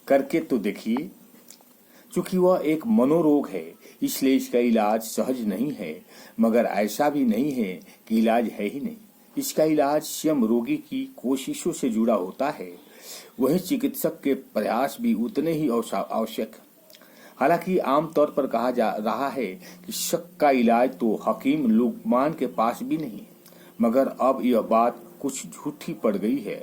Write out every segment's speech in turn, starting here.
करके तो देखिए। चूंकि वह एक मनोरोग है इसलिए इसका इलाज सहज नहीं है, मगर ऐसा भी नहीं है कि इलाज है ही नहीं। इसका इलाज स्वयं रोगी की कोशिशों से जुड़ा होता है। वही चिकित्सक के प्रयास भी उतने ही आवश्यक। हालांकि आमतौर पर कहा जा रहा है कि शक का इलाज तो हकीम लुकमान के पास भी नहीं है, मगर अब यह बात कुछ झूठी पड़ गई है।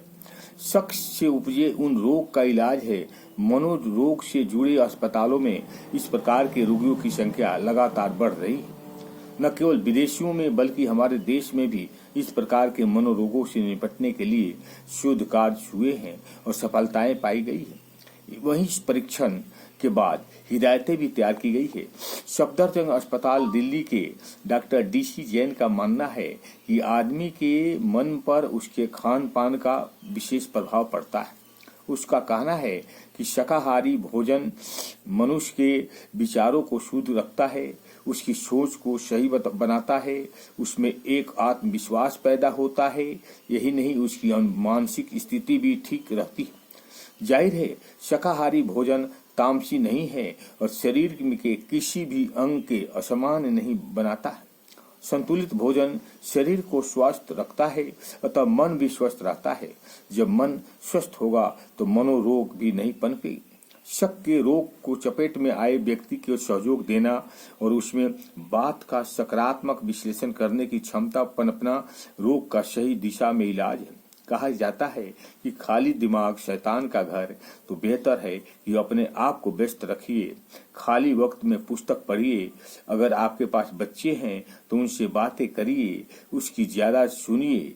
शक से उपजे उन रोग का इलाज है। मनोरोग से जुड़े अस्पतालों में इस प्रकार के रोगियों की संख्या लगातार बढ़ रही है। न केवल विदेशियों में बल्कि हमारे देश में भी इस प्रकार के मनोरोगों से निपटने के लिए शोध कार्य हुए हैं और सफलताएं पाई गई है। वहीं इस परीक्षण के बाद हिदायतें भी तैयार की गई है। सफदरजंग अस्पताल दिल्ली के डॉक्टर DC जैन का मानना है कि आदमी के मन पर उसके खान पान का विशेष प्रभाव पड़ता है। उसका कहना है कि शाकाहारी भोजन मनुष्य के विचारों को शुद्ध रखता है, उसकी सोच को सही बनाता है, उसमें एक आत्मविश्वास पैदा होता है। यही नहीं, उसकी मानसिक स्थिति भी ठीक रहती है। जाहिर है शाकाहारी भोजन तामसी नहीं है और शरीर के किसी भी अंग के असमान नहीं बनाता है। संतुलित भोजन शरीर को स्वस्थ रखता है, अतः मन भी स्वस्थ रहता है। जब मन स्वस्थ होगा तो मनोरोग भी नहीं पनपेगी। शक के रोग को चपेट में आए व्यक्ति को सहयोग देना और उसमें बात का सकारात्मक विश्लेषण करने की क्षमता पनपना रोग का सही दिशा में इलाज है। कहा जाता है कि खाली दिमाग शैतान का घर, तो बेहतर है कि अपने आप को व्यस्त रखिए। खाली वक्त में पुस्तक पढ़िए। अगर आपके पास बच्चे हैं तो उनसे बातें करिए, उसकी ज्यादा सुनिए।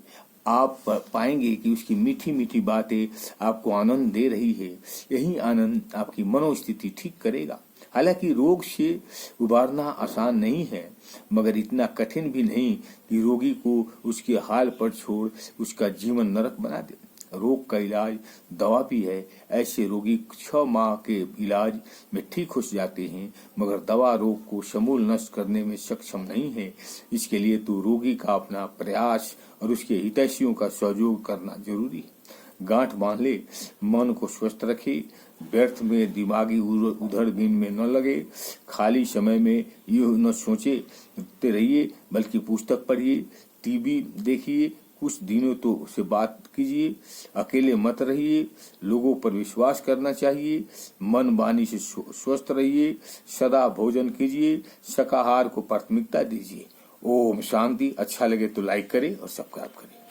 आप पाएंगे कि उसकी मीठी मीठी बातें आपको आनंद दे रही है। यही आनंद आपकी मनोस्थिति ठीक करेगा। हालांकि रोग से उबारना आसान नहीं है, मगर इतना कठिन भी नहीं कि रोगी को उसके हाल पर छोड़ उसका जीवन नरक बना दे। रोग का इलाज दवा भी है। ऐसे रोगी 6 माह के इलाज में ठीक हो जाते हैं, मगर दवा रोग को समूल नष्ट करने में सक्षम नहीं है। इसके लिए तो रोगी का अपना प्रयास और उसके हितैषियों का सहयोग करना जरूरी है। गांठ बांध ले, मन को स्वस्थ रखे, व्यर्थ में दिमागी उधड़बीन में न लगे, खाली समय में यूं न सोचते रहिए बल्कि पुस्तक पढ़िए, टीवी देखिए, कुछ दिनों तो उससे बात कीजिए, अकेले मत रहिए, लोगों पर विश्वास करना चाहिए, मन वाणी से स्वस्थ रहिए, सदा भोजन कीजिए, शाकाहार को प्राथमिकता दीजिए। ओम शांति। अच्छा लगे तो लाइक करें और सब्सक्राइब करें।